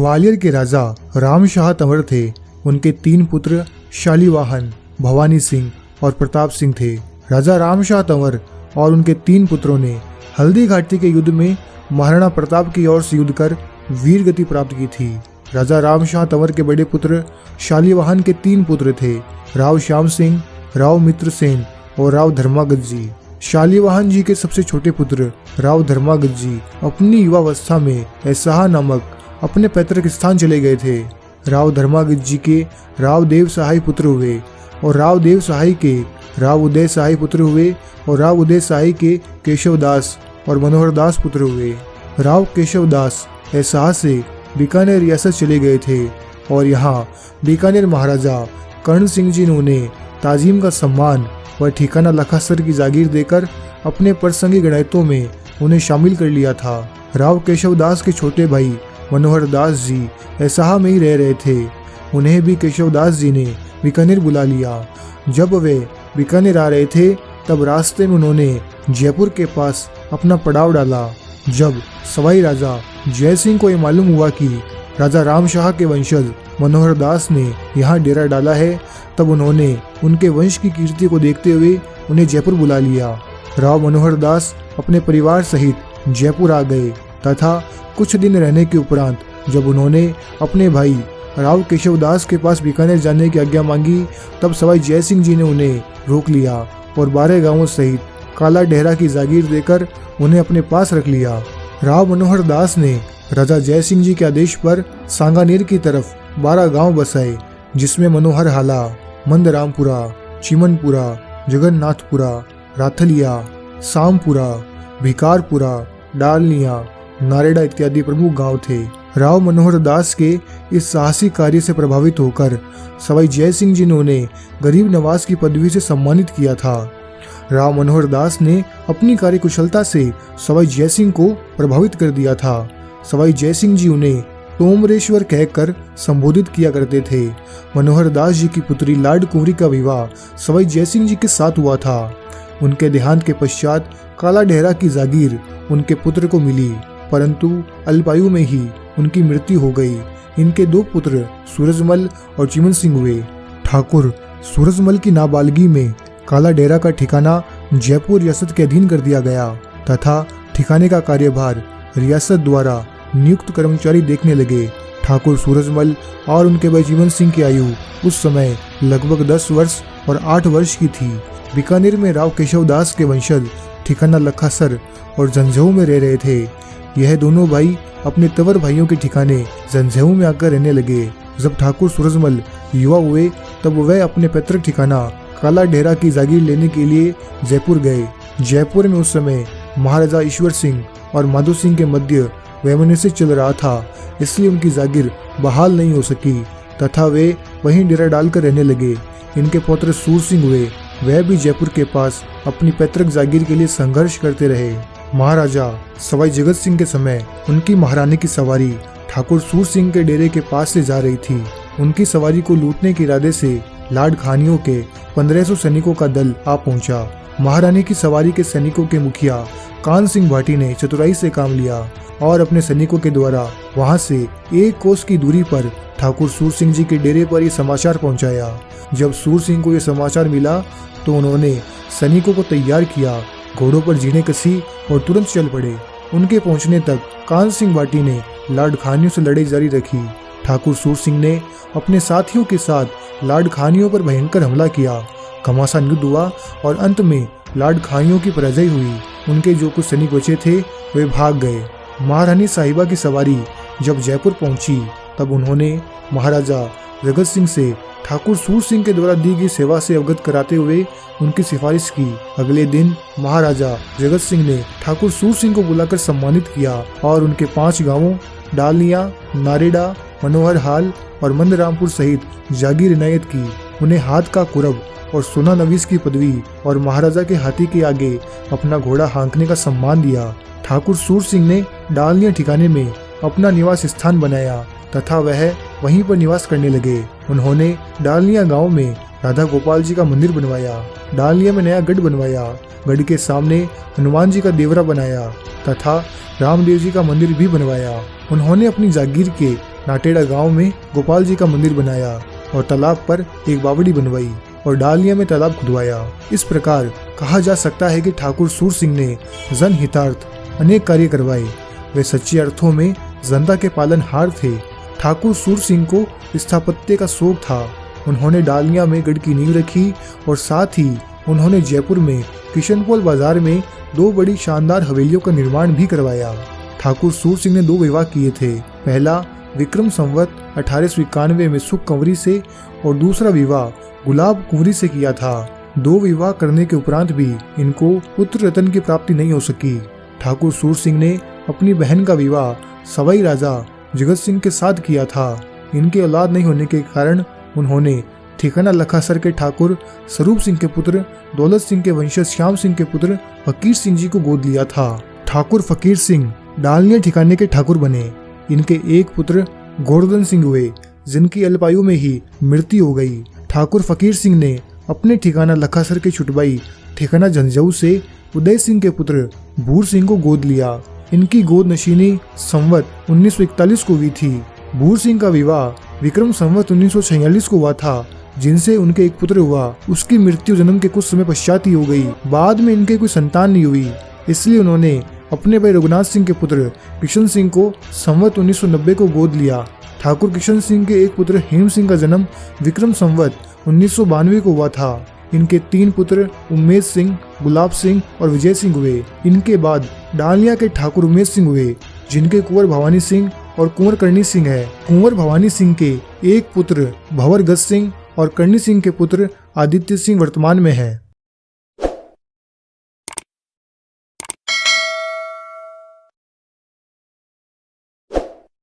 ग्वालियर के राजा रामशाह तंवर थे। उनके 3 पुत्र शालीवाहन, भवानी सिंह और प्रताप सिंह थे। राजा रामशाह तंवर और उनके 3 पुत्रों ने हल्दी घाटी के युद्ध में महाराणा प्रताप की ओर से युद्ध कर वीर गति प्राप्त की थी। राजा रामशाह तंवर के बड़े पुत्र शालीवाहन के 3 पुत्र थे, राव श्याम सिंह, राव मित्रसेन और राव धर्मागत जी। शालीवाहन जी के सबसे छोटे पुत्र राव धर्मागत जी अपनी युवावस्था में ऐसाहा नामक अपने पैतृक स्थान चले गए थे। राव धर्मागत जी के राव देव सहाय पुत्र हुए और राव देव सहाय के राव उदय सहाय पुत्र हुए और राव उदय सहाय के केशवदास और मनोहर दास पुत्र हुए। राव केशवदास ऐसाहा से बीकानेर रियासत चले गए थे और यहाँ बीकानेर महाराजा कर्ण सिंह जी ने उन्हें ताजीम का सम्मान व ठिकाना लखासर की जागीर देकर अपने परसंगी गणितों में उन्हें शामिल कर लिया था। राव केशवदास के छोटे भाई मनोहर दास जी ऐसाहा में ही रह रहे थे। उन्हें भी केशवदास जी ने बीकानेर बुला लिया। जब वे बीकानेर आ रहे थे तब रास्ते में उन्होंने जयपुर के पास अपना पड़ाव डाला। जब सवाई राजा जय सिंह को ये मालूम हुआ कि राजा रामशाह के वंशज मनोहर दास ने यहाँ डेरा डाला है, तब उन्होंने उनके वंश की कीर्ति को देखते हुए उन्हें जयपुर बुला लिया। राव मनोहर दास अपने परिवार सहित जयपुर आ गए तथा कुछ दिन रहने के उपरांत जब उन्होंने अपने भाई राव केशवदास के पास बीकानेर जाने की आज्ञा मांगी, तब सवाई जय सिंह जी ने उन्हें रोक लिया और 12 गांवों सहित काला डेहरा की जागीर देकर उन्हें अपने पास रख लिया। राव मनोहर दास ने राजा जय सिंह जी के आदेश पर सांगानेर की तरफ 12 गांव बसाए, जिसमें मनोहर हाला, मंदरामपुरा, चिमनपुरा, जगन्नाथपुरा, राथलिया, सामपुरा, भिकारपुरा, डालनिया, नारेडा इत्यादि प्रमुख गांव थे। राव मनोहर दास के इस साहसी कार्य से प्रभावित होकर सवाई जय सिंह जी ने उन्हें गरीब नवाज की पदवी से सम्मानित किया था। राव मनोहर दास ने अपनी कार्यकुशलता से सवाई जय सिंह को प्रभावित कर दिया था। सवाई जय सिंह जी उन्हें तोमरेश्वर कहकर संबोधित किया करते थे। मनोहर दास जी की पुत्री लाड कुंवरी का विवाह सवाई जय सिंह जी के साथ हुआ था। उनके देहांत के पश्चात काला डेहरा की जागीर उनके पुत्र को मिली, परंतु अल्पायु में ही उनकी मृत्यु हो गई। इनके 2 पुत्र सूरजमल और चिमन सिंह हुए। ठाकुर सूरजमल की नाबालगी में काला डेरा का ठिकाना जयपुर रियासत के अधीन कर दिया गया तथा ठिकाने का कार्यभार रियासत द्वारा नियुक्त कर्मचारी देखने लगे। ठाकुर सूरजमल और उनके भाई चिमन सिंह की आयु उस समय लगभग 10 वर्ष और 8 वर्ष की थी। बीकानेर में राव केशवदास के वंशज ठिकाना लखासर और जंझऊ में रह रहे थे। यह दोनों भाई अपने तंवर भाइयों के ठिकाने जंझऊ में आकर रहने लगे। जब ठाकुर सूरजमल युवा हुए तब वह अपने पैतृक ठिकाना काला डेहरा की जागीर लेने के लिए जयपुर गए। जयपुर में उस समय महाराजा ईश्वर सिंह और माधो सिंह के मध्य वैमनस्य चल रहा था, इसलिए उनकी जागीर बहाल नहीं हो सकी तथा वे वहीं डेरा डालकर रहने लगे। इनके पौत्र सूर सिंह हुए। वह भी जयपुर के पास अपनी पैतृक जागीर के लिए संघर्ष करते रहे। महाराजा सवाई जगत सिंह के समय उनकी महारानी की सवारी ठाकुर सूर सिंह के डेरे के पास से जा रही थी। उनकी सवारी को लूटने के इरादे से लाड खानियों के 1500 सैनिकों का दल आ पहुंचा। महारानी की सवारी के सैनिकों के मुखिया कान सिंह भाटी ने चतुराई से काम लिया और अपने सैनिकों के द्वारा वहां से 1 कोस की दूरी पर ठाकुर सूर सिंह जी के डेरे पर यह समाचार पहुंचाया। जब सूर सिंह को यह समाचार मिला तो उन्होंने सैनिकों को तैयार किया, घोड़ों पर जीने कसी और तुरंत चल पड़े। उनके पहुंचने तक कान सिंह भाटी ने लाड खानियों से लड़ाई जारी रखी। ठाकुर सूर सिंह ने अपने साथियों के साथ लाड खानियों पर भयंकर हमला किया। घमासान युद्ध हुआ और अंत में लाड खानियों की पराजय हुई। उनके जो कुछ सैनिक बचे थे वे भाग गए। महारानी साहिबा की सवारी जब जयपुर पहुंची तब उन्होंने महाराजा जगत सिंह से ठाकुर सूर सिंह के द्वारा दी गई सेवा से अवगत कराते हुए उनकी सिफारिश की। अगले दिन महाराजा जगत सिंह ने ठाकुर सूर सिंह को बुलाकर सम्मानित किया और उनके 5 गांवों डालनिया, नारेडा, मनोहर हाल और मंदरामपुर सहित जागीर इनायत की। उन्हें हाथ का कुरब और सोना नवीस की पदवी और महाराजा के हाथी के आगे अपना घोड़ा हाँकने का सम्मान दिया। ठाकुर सूर सिंह ने डालनिया ठिकाने में अपना निवास स्थान बनाया तथा वह वहीं पर निवास करने लगे। उन्होंने डालनिया गांव में राधा गोपाल जी का मंदिर बनवाया। डालनिया में नया गढ़ बनवाया। गढ़ के सामने हनुमान जी का देवरा बनाया तथा रामदेव जी का मंदिर भी बनवाया। उन्होंने अपनी जागीर के नाटेड़ा गांव में गोपाल जी का मंदिर बनाया और तालाब पर एक बावड़ी बनवाई और डालिया में तालाब खुदवाया। इस प्रकार कहा जा सकता है कि ठाकुर सूर सिंह ने जनहितार्थ अनेक कार्य करवाए। वे सच्चे अर्थों में जनता के पालनहार थे। ठाकुर सूर सिंह को स्थापत्य का शौक था। उन्होंने डालिया में गढ़ की नींव रखी और साथ ही उन्होंने जयपुर में किशनपोल बाजार में 2 बड़ी शानदार हवेलियों का निर्माण भी करवाया। ठाकुर सूर सिंह ने 2 विवाह किए थे। पहला विक्रम संवत 1891 में सुख कंवरी से और दूसरा विवाह गुलाब कुंवरी से किया था। 2 विवाह करने के उपरांत भी इनको पुत्र रत्न की प्राप्ति नहीं हो सकी। ठाकुर सूर सिंह ने अपनी बहन का विवाह सवाई राजा जगत सिंह के साथ किया था। इनके औलाद नहीं होने के कारण उन्होंने ठिकाना लखासर के ठाकुर स्वरूप सिंह के पुत्र दौलत सिंह के वंशज श्याम सिंह के पुत्र फकीर सिंह जी को गोद लिया था। ठाकुर फकीर सिंह डालनिया ठिकाने के ठाकुर बने। इनके एक पुत्र गोवर्धन सिंह हुए, जिनकी अल्पायु में ही मृत्यु हो गई। ठाकुर फकीर सिंह ने अपने ठिकाना लखासर के छुटबाई ठिकाना झंझाऊ से उदय सिंह के पुत्र भूर सिंह को गोद लिया। इनकी गोद नशीनी संवत 1941 को हुई थी। भूर सिंह का विवाह विक्रम संवत 1946 को हुआ था, जिनसे उनके एक पुत्र हुआ। उसकी मृत्यु जन्म के कुछ समय पश्चात ही हो गई। बाद में इनके कोई संतान नहीं हुई, इसलिए उन्होंने अपने भाई रघुनाथ सिंह के पुत्र किशन सिंह को संवत 1990 को गोद लिया। ठाकुर किशन सिंह के एक पुत्र हेम सिंह का जन्म विक्रम संवत 1992 को हुआ था। इनके 3 पुत्र उमेश सिंह, गुलाब सिंह और विजय सिंह हुए। इनके बाद डालिया के ठाकुर उमेश सिंह हुए, जिनके कुंवर भवानी सिंह और कुंवर करणी सिंह है। कुंवर भवानी सिंह के एक पुत्र भंवर गज सिंह और करणी सिंह के पुत्र आदित्य सिंह वर्तमान में है।